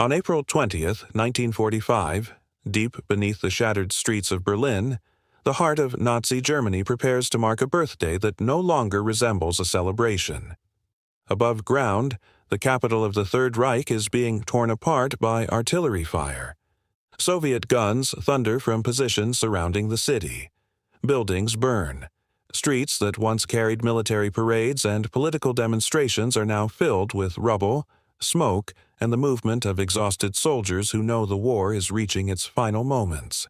On April 20th, 1945, deep beneath the shattered streets of Berlin, the heart of Nazi Germany prepares to mark a birthday that no longer resembles a celebration. Above ground, the capital of the Third Reich is being torn apart by artillery fire. Soviet guns thunder from positions surrounding the city. Buildings burn. Streets that once carried military parades and political demonstrations are now filled with rubble, smoke, and the movement of exhausted soldiers who know the war is reaching its final moments.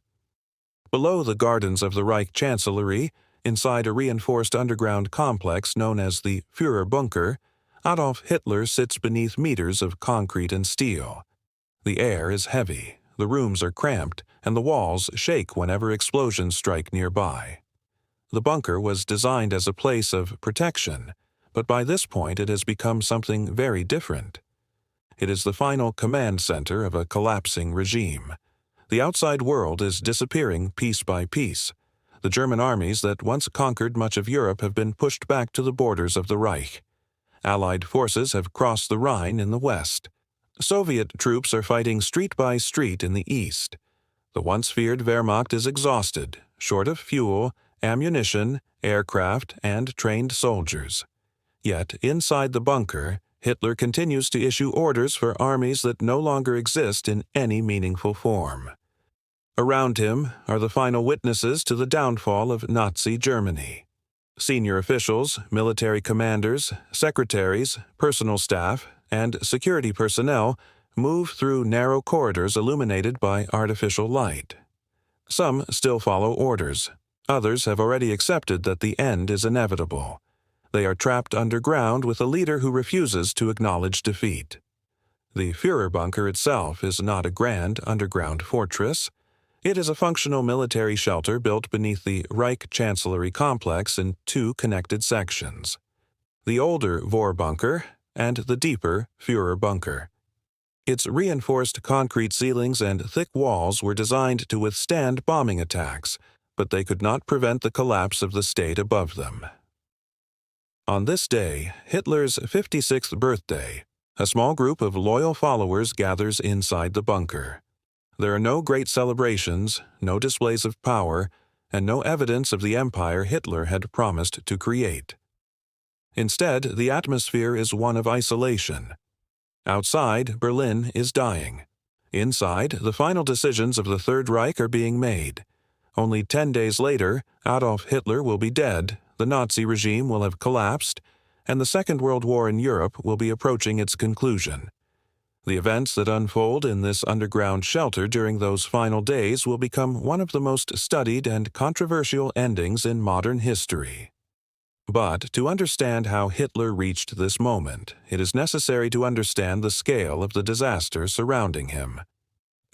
Below the gardens of the Reich Chancellery, inside a reinforced underground complex known as the Führer Bunker, Adolf Hitler sits beneath meters of concrete and steel. The air is heavy, the rooms are cramped, and the walls shake whenever explosions strike nearby. The bunker was designed as a place of protection, but by this point it has become something very different. It is the final command center of a collapsing regime. The outside world is disappearing piece by piece. The German armies that once conquered much of Europe have been pushed back to the borders of the Reich. Allied forces have crossed the Rhine in the west. Soviet troops are fighting street by street in the east. The once feared Wehrmacht is exhausted, short of fuel, ammunition, aircraft, and trained soldiers. Yet, inside the bunker, Hitler continues to issue orders for armies that no longer exist in any meaningful form. Around him are the final witnesses to the downfall of Nazi Germany. Senior officials, military commanders, secretaries, personal staff, and security personnel move through narrow corridors illuminated by artificial light. Some still follow orders. Others have already accepted that the end is inevitable. They are trapped underground with a leader who refuses to acknowledge defeat. The Führer Bunker itself is not a grand underground fortress. It is a functional military shelter built beneath the Reich Chancellery complex in two connected sections: the older Vorbunker and the deeper Führer Bunker. Its reinforced concrete ceilings and thick walls were designed to withstand bombing attacks, but they could not prevent the collapse of the state above them. On this day, Hitler's 56th birthday, a small group of loyal followers gathers inside the bunker. There are no great celebrations, no displays of power, and no evidence of the empire Hitler had promised to create. Instead, the atmosphere is one of isolation. Outside, Berlin is dying. Inside, the final decisions of the Third Reich are being made. Only 10 days later, Adolf Hitler will be dead, the Nazi regime will have collapsed, and the Second World War in Europe will be approaching its conclusion. The events that unfold in this underground shelter during those final days will become one of the most studied and controversial endings in modern history. But to understand how Hitler reached this moment, it is necessary to understand the scale of the disaster surrounding him.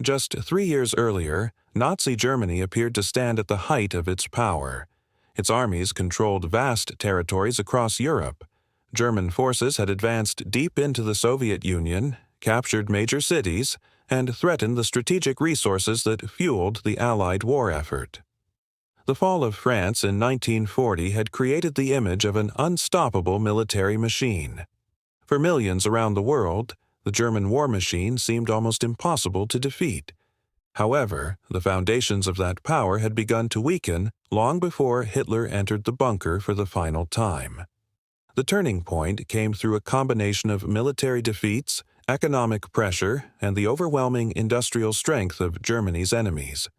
Just 3 years earlier, Nazi Germany appeared to stand at the height of its power. Its armies controlled vast territories across Europe. German forces had advanced deep into the Soviet Union, captured major cities, and threatened the strategic resources that fueled the Allied war effort. The fall of France in 1940 had created the image of an unstoppable military machine. For millions around the world, the German war machine seemed almost impossible to defeat. However, the foundations of that power had begun to weaken long before Hitler entered the bunker for the final time. The turning point came through a combination of military defeats, economic pressure, and the overwhelming industrial strength of Germany's enemies.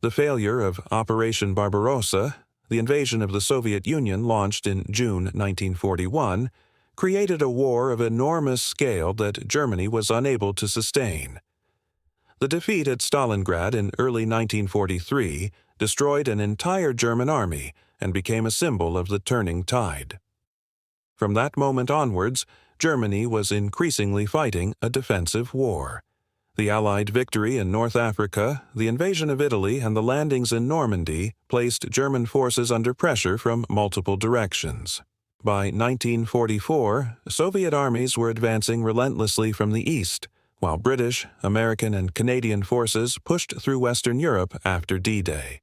The failure of Operation Barbarossa, the invasion of the Soviet Union launched in June 1941, created a war of enormous scale that Germany was unable to sustain. The defeat at Stalingrad in early 1943 destroyed an entire German army and became a symbol of the turning tide. From that moment onwards, Germany was increasingly fighting a defensive war. The Allied victory in North Africa, the invasion of Italy, and the landings in Normandy placed German forces under pressure from multiple directions. By 1944, Soviet armies were advancing relentlessly from the east, while British, American, and Canadian forces pushed through Western Europe after D-Day.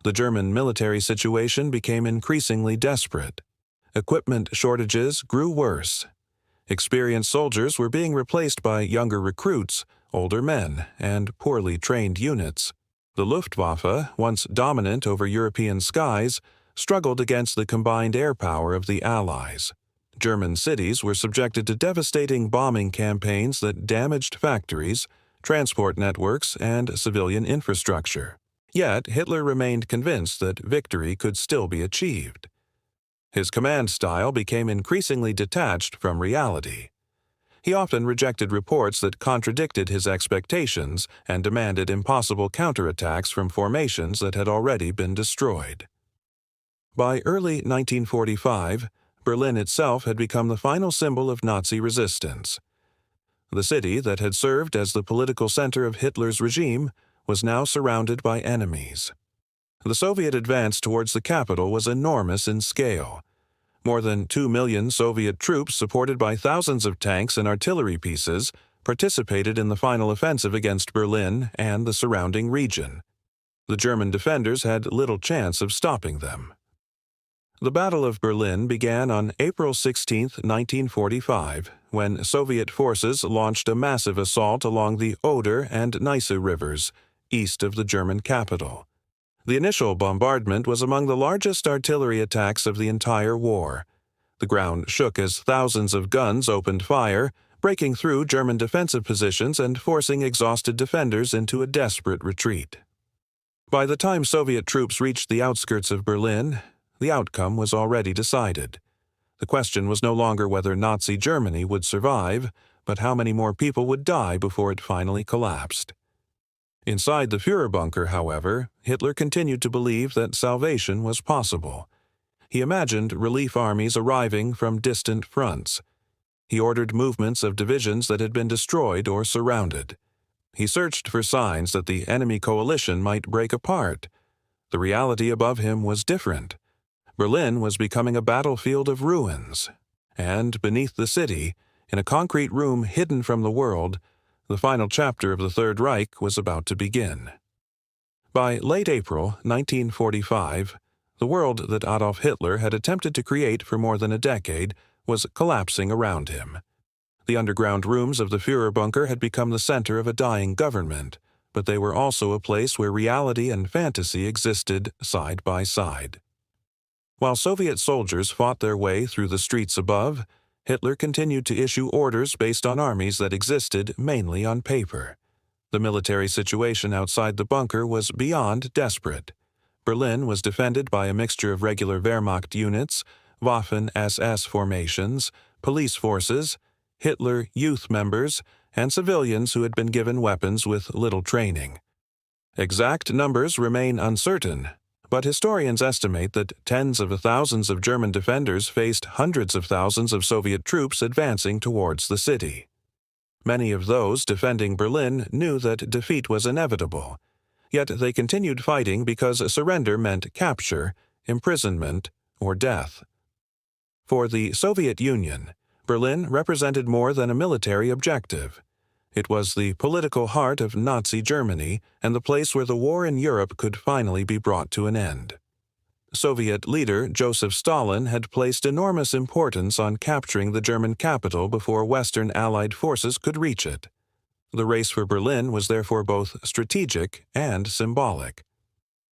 The German military situation became increasingly desperate. Equipment shortages grew worse. Experienced soldiers were being replaced by younger recruits, older men, and poorly trained units. The Luftwaffe, once dominant over European skies, struggled against the combined air power of the Allies. German cities were subjected to devastating bombing campaigns that damaged factories, transport networks, and civilian infrastructure. Yet Hitler remained convinced that victory could still be achieved. His command style became increasingly detached from reality. He often rejected reports that contradicted his expectations and demanded impossible counterattacks from formations that had already been destroyed. By early 1945, Berlin itself had become the final symbol of Nazi resistance. The city that had served as the political center of Hitler's regime was now surrounded by enemies. The Soviet advance towards the capital was enormous in scale. More than 2 million Soviet troops, supported by thousands of tanks and artillery pieces, participated in the final offensive against Berlin and the surrounding region. The German defenders had little chance of stopping them. The Battle of Berlin began on April 16, 1945, when Soviet forces launched a massive assault along the Oder and Neisse rivers, east of the German capital. The initial bombardment was among the largest artillery attacks of the entire war. The ground shook as thousands of guns opened fire, breaking through German defensive positions and forcing exhausted defenders into a desperate retreat. By the time Soviet troops reached the outskirts of Berlin, the outcome was already decided. The question was no longer whether Nazi Germany would survive, but how many more people would die before it finally collapsed. Inside the Führer bunker, however, Hitler continued to believe that salvation was possible. He imagined relief armies arriving from distant fronts. He ordered movements of divisions that had been destroyed or surrounded. He searched for signs that the enemy coalition might break apart. The reality above him was different. Berlin was becoming a battlefield of ruins, and beneath the city, in a concrete room hidden from the world, the final chapter of the Third Reich was about to begin. By late April 1945, the world that Adolf Hitler had attempted to create for more than a decade was collapsing around him. The underground rooms of the Führer bunker had become the center of a dying government, but they were also a place where reality and fantasy existed side by side. While Soviet soldiers fought their way through the streets above, Hitler continued to issue orders based on armies that existed mainly on paper. The military situation outside the bunker was beyond desperate. Berlin was defended by a mixture of regular Wehrmacht units, Waffen-SS formations, police forces, Hitler Youth members, and civilians who had been given weapons with little training. Exact numbers remain uncertain, but historians estimate that tens of thousands of German defenders faced hundreds of thousands of Soviet troops advancing towards the city. Many of those defending Berlin knew that defeat was inevitable, yet they continued fighting because surrender meant capture, imprisonment, or death. For the Soviet Union, Berlin represented more than a military objective. It was the political heart of Nazi Germany and the place where the war in Europe could finally be brought to an end. Soviet leader Joseph Stalin had placed enormous importance on capturing the German capital before Western Allied forces could reach it. The race for Berlin was therefore both strategic and symbolic.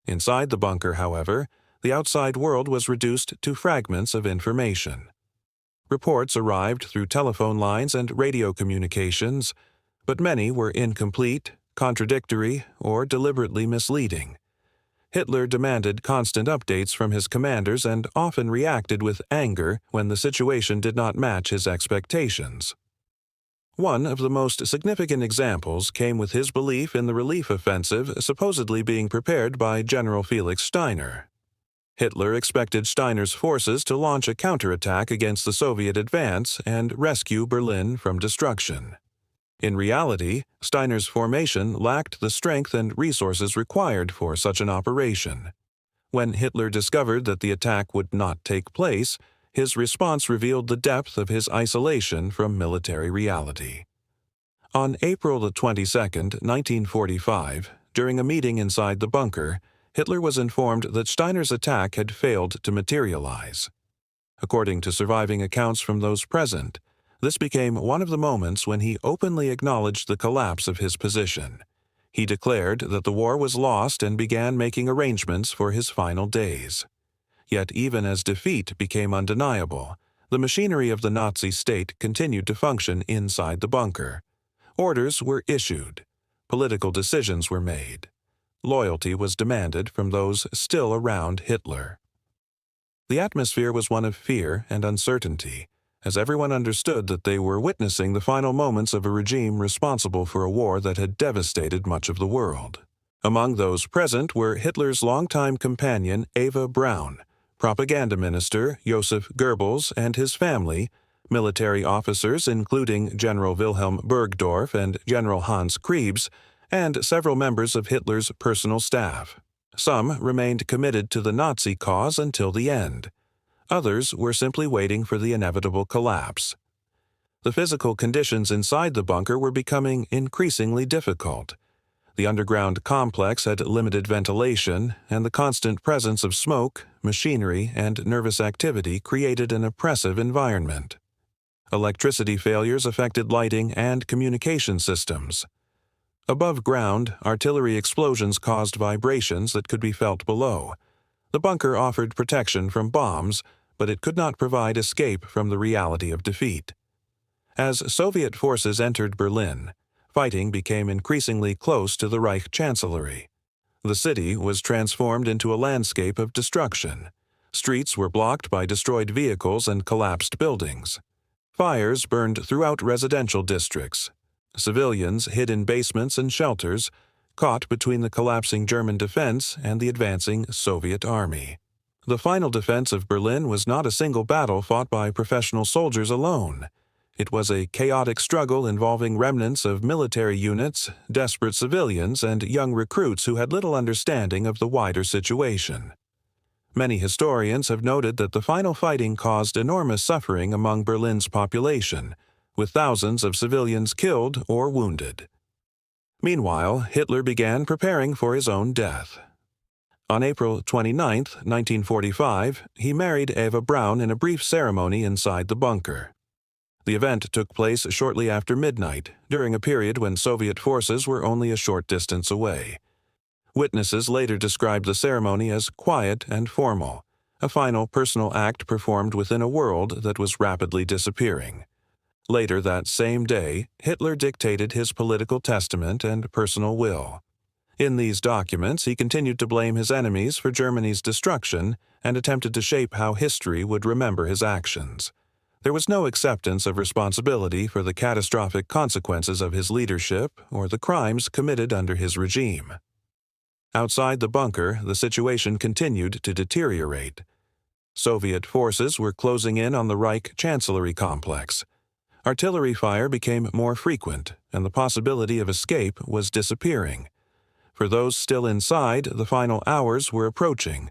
Inside the bunker, however, the outside world was reduced to fragments of information. Reports arrived through telephone lines and radio communications, but many were incomplete, contradictory, or deliberately misleading. Hitler demanded constant updates from his commanders and often reacted with anger when the situation did not match his expectations. One of the most significant examples came with his belief in the relief offensive supposedly being prepared by General Felix Steiner. Hitler expected Steiner's forces to launch a counterattack against the Soviet advance and rescue Berlin from destruction. In reality, Steiner's formation lacked the strength and resources required for such an operation. When Hitler discovered that the attack would not take place, his response revealed the depth of his isolation from military reality. On April 22, 1945, during a meeting inside the bunker, Hitler was informed that Steiner's attack had failed to materialize. According to surviving accounts from those present, This became one of the moments when he openly acknowledged the collapse of his position. He declared that the war was lost and began making arrangements for his final days. Yet even as defeat became undeniable, the machinery of the Nazi state continued to function inside the bunker. Orders were issued. Political decisions were made. Loyalty was demanded from those still around Hitler. The atmosphere was one of fear and uncertainty, as everyone understood that they were witnessing the final moments of a regime responsible for a war that had devastated much of the world. Among those present were Hitler's longtime companion Eva Braun, propaganda minister Joseph Goebbels and his family, military officers including General Wilhelm Burgdorf and General Hans Krebs, and several members of Hitler's personal staff. Some remained committed to the Nazi cause until the end. Others were simply waiting for the inevitable collapse. The physical conditions inside the bunker were becoming increasingly difficult. The underground complex had limited ventilation, and the constant presence of smoke, machinery, and nervous activity created an oppressive environment. Electricity failures affected lighting and communication systems. Above ground, artillery explosions caused vibrations that could be felt below. The bunker offered protection from bombs, but it could not provide escape from the reality of defeat. As Soviet forces entered Berlin, fighting became increasingly close to the Reich Chancellery. The city was transformed into a landscape of destruction. Streets were blocked by destroyed vehicles and collapsed buildings. Fires burned throughout residential districts. Civilians hid in basements and shelters, caught between the collapsing German defense and the advancing Soviet army. The final defense of Berlin was not a single battle fought by professional soldiers alone. It was a chaotic struggle involving remnants of military units, desperate civilians, and young recruits who had little understanding of the wider situation. Many historians have noted that the final fighting caused enormous suffering among Berlin's population, with thousands of civilians killed or wounded. Meanwhile, Hitler began preparing for his own death. On April 29, 1945, he married Eva Braun in a brief ceremony inside the bunker. The event took place shortly after midnight, during a period when Soviet forces were only a short distance away. Witnesses later described the ceremony as quiet and formal, a final personal act performed within a world that was rapidly disappearing. Later that same day, Hitler dictated his political testament and personal will. In these documents, he continued to blame his enemies for Germany's destruction and attempted to shape how history would remember his actions. There was no acceptance of responsibility for the catastrophic consequences of his leadership or the crimes committed under his regime. Outside the bunker, the situation continued to deteriorate. Soviet forces were closing in on the Reich Chancellery complex. Artillery fire became more frequent, and the possibility of escape was disappearing. For those still inside, the final hours were approaching.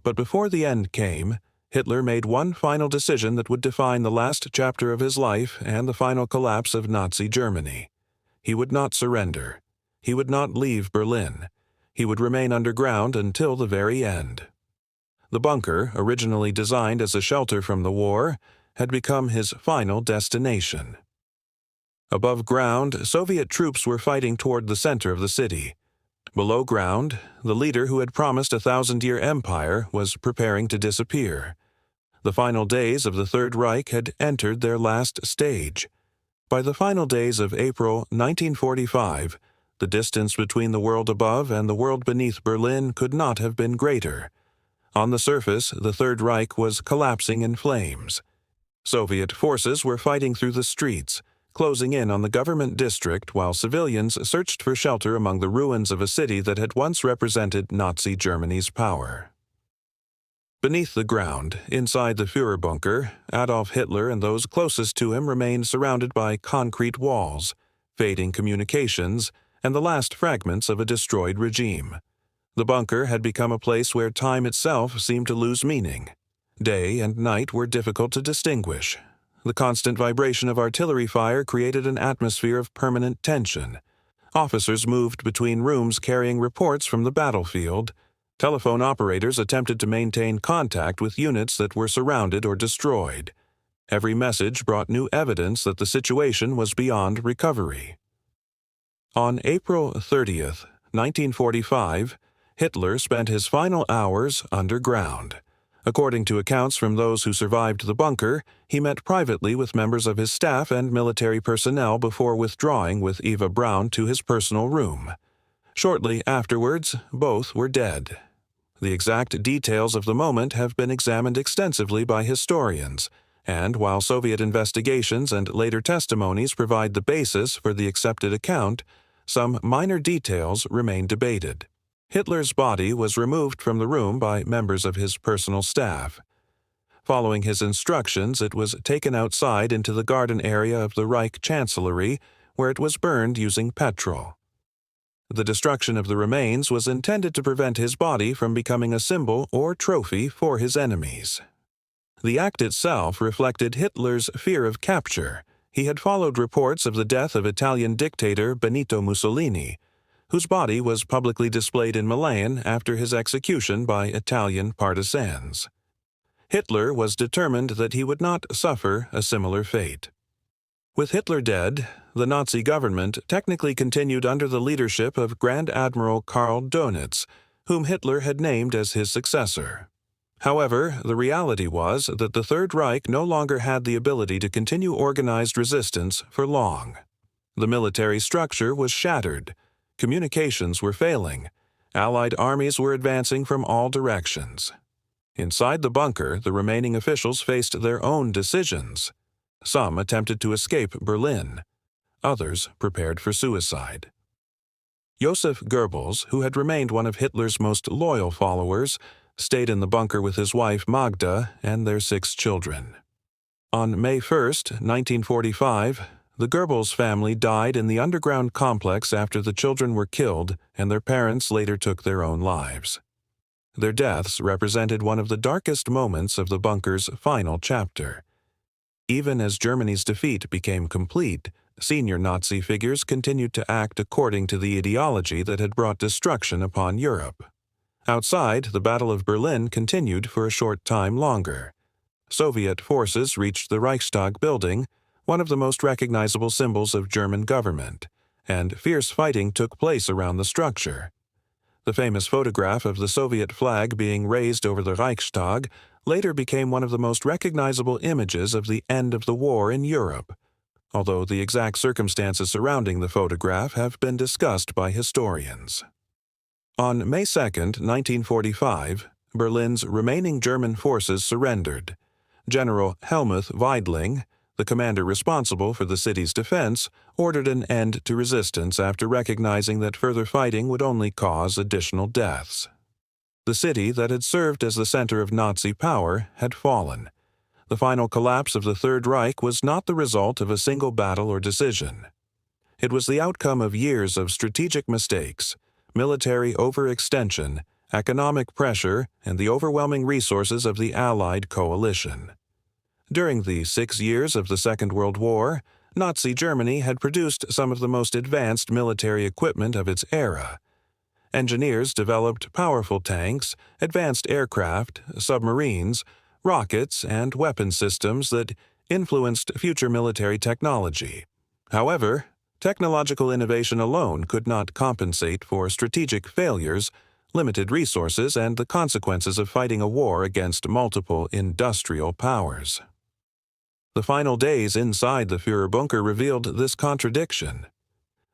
But before the end came, Hitler made one final decision that would define the last chapter of his life and the final collapse of Nazi Germany. He would not surrender. He would not leave Berlin. He would remain underground until the very end. The bunker, originally designed as a shelter from the war, had become his final destination. Above ground, Soviet troops were fighting toward the center of the city. Below ground, the leader who had promised a 1,000-year empire was preparing to disappear. The final days of the Third Reich had entered their last stage. By the final days of April 1945, the distance between the world above and the world beneath Berlin could not have been greater. On the surface, the Third Reich was collapsing in flames. Soviet forces were fighting through the streets, closing in on the government district while civilians searched for shelter among the ruins of a city that had once represented Nazi Germany's power. Beneath the ground, inside the Führerbunker, Adolf Hitler and those closest to him remained surrounded by concrete walls, fading communications, and the last fragments of a destroyed regime. The bunker had become a place where time itself seemed to lose meaning. Day and night were difficult to distinguish. The constant vibration of artillery fire created an atmosphere of permanent tension. Officers moved between rooms carrying reports from the battlefield. Telephone operators attempted to maintain contact with units that were surrounded or destroyed. Every message brought new evidence that the situation was beyond recovery. On April 30th, 1945, Hitler spent his final hours underground. According to accounts from those who survived the bunker, he met privately with members of his staff and military personnel before withdrawing with Eva Braun to his personal room. Shortly afterwards, both were dead. The exact details of the moment have been examined extensively by historians, and while Soviet investigations and later testimonies provide the basis for the accepted account, some minor details remain debated. Hitler's body was removed from the room by members of his personal staff. Following his instructions, it was taken outside into the garden area of the Reich Chancellery, where it was burned using petrol. The destruction of the remains was intended to prevent his body from becoming a symbol or trophy for his enemies. The act itself reflected Hitler's fear of capture. He had followed reports of the death of Italian dictator Benito Mussolini, whose body was publicly displayed in Milan after his execution by Italian partisans. Hitler was determined that he would not suffer a similar fate. With Hitler dead, the Nazi government technically continued under the leadership of Grand Admiral Karl Dönitz, whom Hitler had named as his successor. However, the reality was that the Third Reich no longer had the ability to continue organized resistance for long. The military structure was shattered. Communications were failing. Allied armies were advancing from all directions. Inside the bunker, the remaining officials faced their own decisions. Some attempted to escape Berlin. Others prepared for suicide. Joseph Goebbels, who had remained one of Hitler's most loyal followers, stayed in the bunker with his wife Magda and their 6 children. On May 1, 1945, the Goebbels family died in the underground complex after the children were killed and their parents later took their own lives. Their deaths represented one of the darkest moments of the bunker's final chapter. Even as Germany's defeat became complete, senior Nazi figures continued to act according to the ideology that had brought destruction upon Europe. Outside, the Battle of Berlin continued for a short time longer. Soviet forces reached the Reichstag building, one of the most recognizable symbols of German government, and fierce fighting took place around the structure. The famous photograph of the Soviet flag being raised over the Reichstag later became one of the most recognizable images of the end of the war in Europe, although the exact circumstances surrounding the photograph have been discussed by historians. On May 2, 1945, Berlin's remaining German forces surrendered. General Helmuth Weidling, the commander responsible for the city's defense, ordered an end to resistance after recognizing that further fighting would only cause additional deaths. The city that had served as the center of Nazi power had fallen. The final collapse of the Third Reich was not the result of a single battle or decision. It was the outcome of years of strategic mistakes, military overextension, economic pressure, and the overwhelming resources of the Allied coalition. During the 6 years of the Second World War, Nazi Germany had produced some of the most advanced military equipment of its era. Engineers developed powerful tanks, advanced aircraft, submarines, rockets, and weapon systems that influenced future military technology. However, technological innovation alone could not compensate for strategic failures, limited resources, and the consequences of fighting a war against multiple industrial powers. The final days inside the Führer bunker revealed this contradiction.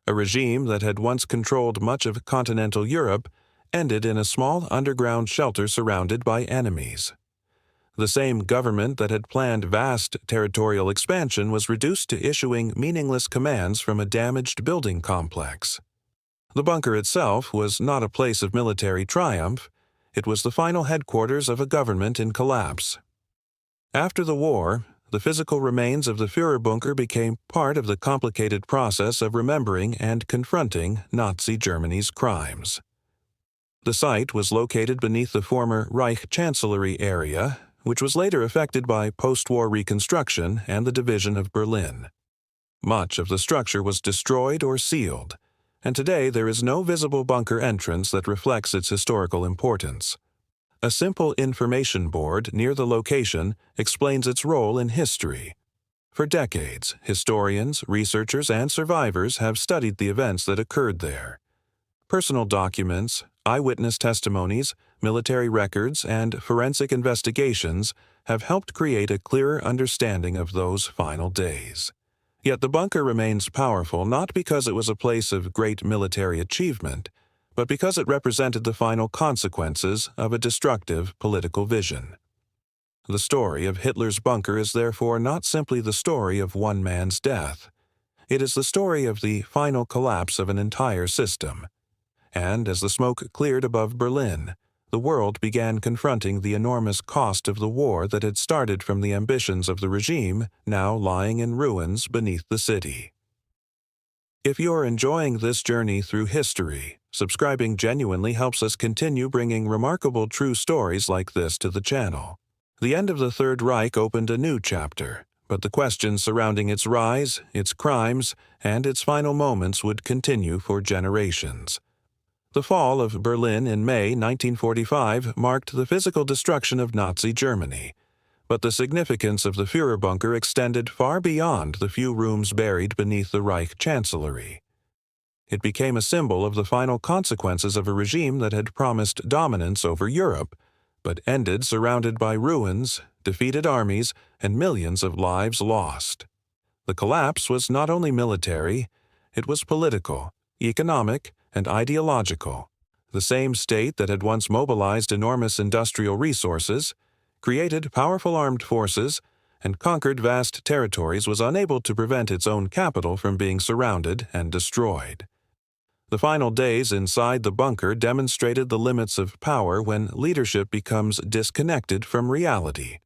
A regime that had once controlled much of continental Europe ended in a small underground shelter surrounded by enemies. The same government that had planned vast territorial expansion was reduced to issuing meaningless commands from a damaged building complex. The bunker itself was not a place of military triumph. It was the final headquarters of a government in collapse. After the war, the physical remains of the Führer bunker became part of the complicated process of remembering and confronting Nazi Germany's crimes. The site was located beneath the former Reich Chancellery area, which was later affected by post-war reconstruction and the division of Berlin. Much of the structure was destroyed or sealed, and today there is no visible bunker entrance that reflects its historical importance. A simple information board near the location explains its role in history. For decades, historians, researchers, and survivors have studied the events that occurred there. Personal documents, eyewitness testimonies, military records, and forensic investigations have helped create a clearer understanding of those final days. Yet the bunker remains powerful not because it was a place of great military achievement, but because it represented the final consequences of a destructive political vision. The story of Hitler's bunker is therefore not simply the story of one man's death. It is the story of the final collapse of an entire system. And as the smoke cleared above Berlin, the world began confronting the enormous cost of the war that had started from the ambitions of the regime now lying in ruins beneath the city. If you're enjoying this journey through history, subscribing genuinely helps us continue bringing remarkable true stories like this to the channel. The end of the Third Reich opened a new chapter, but the questions surrounding its rise, its crimes, and its final moments would continue for generations. The fall of Berlin in May 1945 marked the physical destruction of Nazi Germany, but the significance of the Führer bunker extended far beyond the few rooms buried beneath the Reich Chancellery. It became a symbol of the final consequences of a regime that had promised dominance over Europe, but ended surrounded by ruins, defeated armies, and millions of lives lost. The collapse was not only military, it was political, economic, and ideological. The same state that had once mobilized enormous industrial resources, created powerful armed forces, and conquered vast territories was unable to prevent its own capital from being surrounded and destroyed. The final days inside the bunker demonstrated the limits of power when leadership becomes disconnected from reality.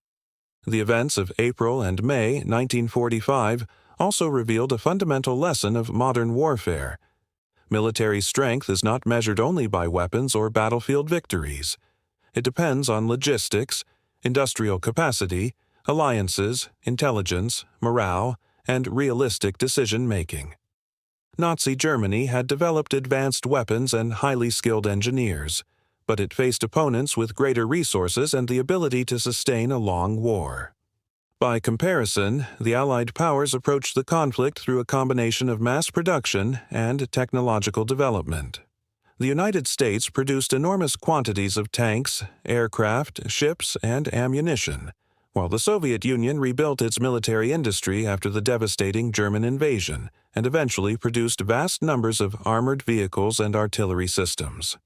The events of April and May 1945 also revealed a fundamental lesson of modern warfare. Military strength is not measured only by weapons or battlefield victories. It depends on logistics, industrial capacity, alliances, intelligence, morale, and realistic decision-making. Nazi Germany had developed advanced weapons and highly skilled engineers, but it faced opponents with greater resources and the ability to sustain a long war. By comparison, the Allied powers approached the conflict through a combination of mass production and technological development. The United States produced enormous quantities of tanks, aircraft, ships, and ammunition, while the Soviet Union rebuilt its military industry after the devastating German invasion and eventually produced vast numbers of armored vehicles and artillery systems.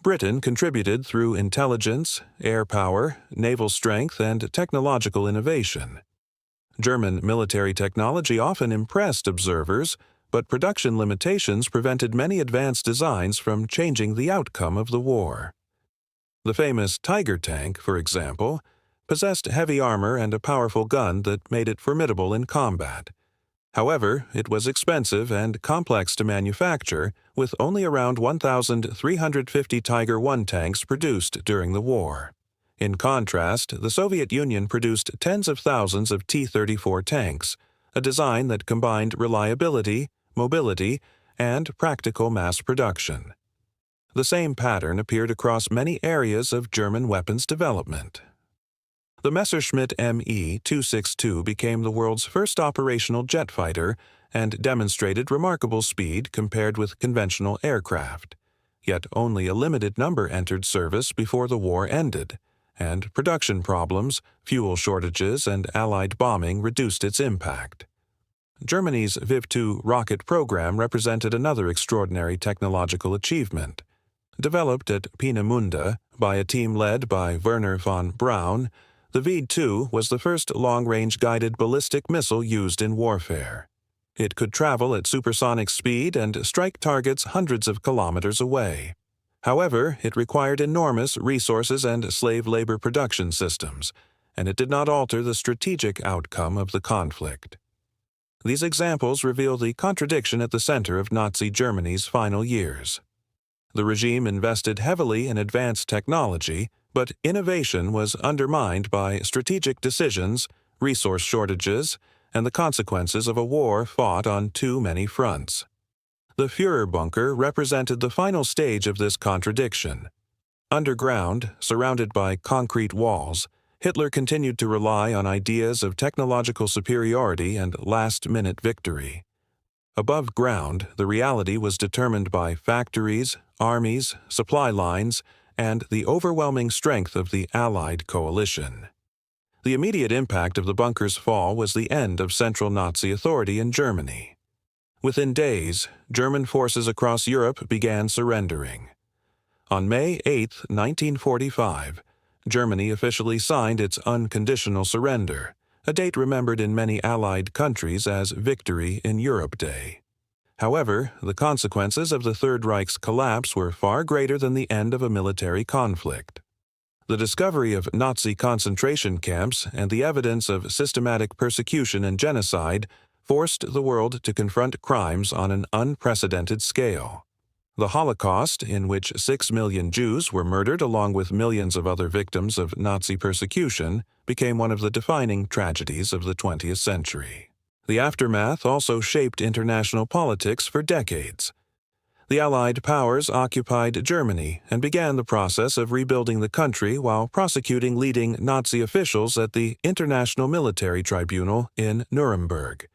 Britain contributed through intelligence, air power, naval strength, and technological innovation. German military technology often impressed observers, but production limitations prevented many advanced designs from changing the outcome of the war. The famous Tiger tank, for example, possessed heavy armor and a powerful gun that made it formidable in combat. However, it was expensive and complex to manufacture, with only around 1,350 Tiger I tanks produced during the war. In contrast, the Soviet Union produced tens of thousands of T-34 tanks, a design that combined reliability, mobility, and practical mass production. The same pattern appeared across many areas of German weapons development. The Messerschmitt Me-262 became the world's first operational jet fighter and demonstrated remarkable speed compared with conventional aircraft. Yet only a limited number entered service before the war ended, and production problems, fuel shortages, and Allied bombing reduced its impact. Germany's Viv-2 rocket program represented another extraordinary technological achievement. Developed at Peenemünde by a team led by Werner von Braun, the V-2 was the first long-range guided ballistic missile used in warfare. It could travel at supersonic speed and strike targets hundreds of kilometers away. However, it required enormous resources and slave labor production systems, and it did not alter the strategic outcome of the conflict. These examples reveal the contradiction at the center of Nazi Germany's final years. The regime invested heavily in advanced technology, but innovation was undermined by strategic decisions, resource shortages, and the consequences of a war fought on too many fronts. The Führer bunker represented the final stage of this contradiction. Underground, surrounded by concrete walls, Hitler continued to rely on ideas of technological superiority and last-minute victory. Above ground, the reality was determined by factories, armies, supply lines, and the overwhelming strength of the Allied coalition. The immediate impact of the bunker's fall was the end of central Nazi authority in Germany. Within days, German forces across Europe began surrendering. On May 8, 1945, Germany officially signed its unconditional surrender, a date remembered in many Allied countries as Victory in Europe Day. However, the consequences of the Third Reich's collapse were far greater than the end of a military conflict. The discovery of Nazi concentration camps and the evidence of systematic persecution and genocide forced the world to confront crimes on an unprecedented scale. The Holocaust, in which 6 million Jews were murdered along with millions of other victims of Nazi persecution, became one of the defining tragedies of the 20th century. The aftermath also shaped international politics for decades. The Allied powers occupied Germany and began the process of rebuilding the country while prosecuting leading Nazi officials at the International Military Tribunal in Nuremberg.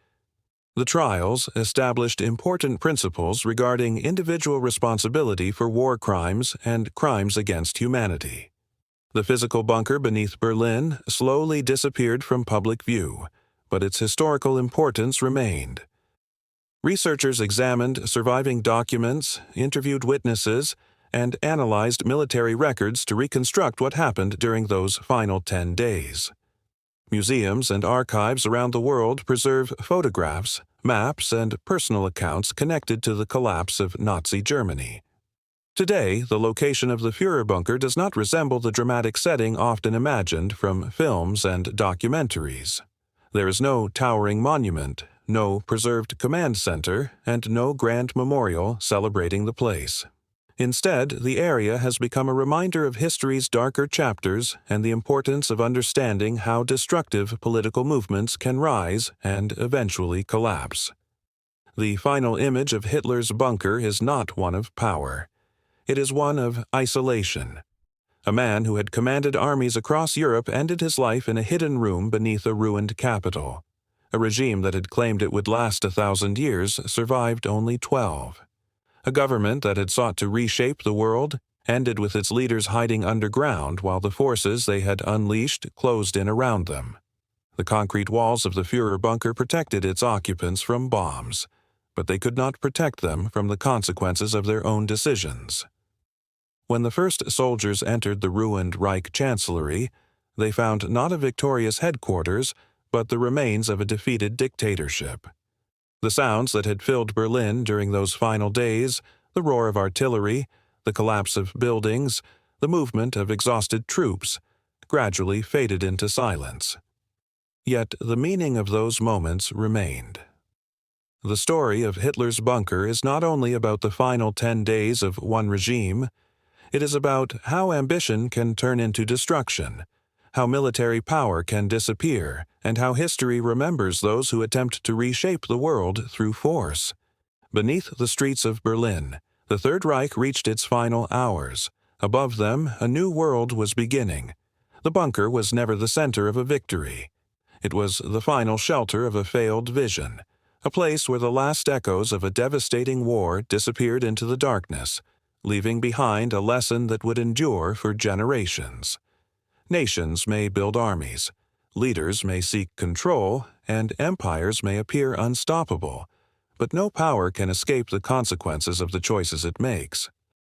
The trials established important principles regarding individual responsibility for war crimes and crimes against humanity. The physical bunker beneath Berlin slowly disappeared from public view, but its historical importance remained. Researchers examined surviving documents, interviewed witnesses, and analyzed military records to reconstruct what happened during those final 10 days. Museums and archives around the world preserve photographs, maps, and personal accounts connected to the collapse of Nazi Germany. Today, the location of the Führer bunker does not resemble the dramatic setting often imagined from films and documentaries. There is no towering monument, no preserved command center, and no grand memorial celebrating the place. Instead, the area has become a reminder of history's darker chapters and the importance of understanding how destructive political movements can rise and eventually collapse. The final image of Hitler's bunker is not one of power. It is one of isolation. A man who had commanded armies across Europe ended his life in a hidden room beneath a ruined capital. A regime that had claimed it would last 1,000 years survived only 12. A government that had sought to reshape the world ended with its leaders hiding underground while the forces they had unleashed closed in around them. The concrete walls of the Führer bunker protected its occupants from bombs, but they could not protect them from the consequences of their own decisions. When the first soldiers entered the ruined Reich Chancellery, they found not a victorious headquarters, but the remains of a defeated dictatorship. The sounds that had filled Berlin during those final days, the roar of artillery, the collapse of buildings, the movement of exhausted troops, gradually faded into silence. Yet the meaning of those moments remained. The story of Hitler's bunker is not only about the final 10 days of one regime, it is about how ambition can turn into destruction, how military power can disappear, and how history remembers those who attempt to reshape the world through force. Beneath the streets of Berlin, the Third Reich reached its final hours. Above them, a new world was beginning. The bunker was never the center of a victory. It was the final shelter of a failed vision, a place where the last echoes of a devastating war disappeared into the darkness, leaving behind a lesson that would endure for generations. Nations may build armies, leaders may seek control, and empires may appear unstoppable, but no power can escape the consequences of the choices it makes.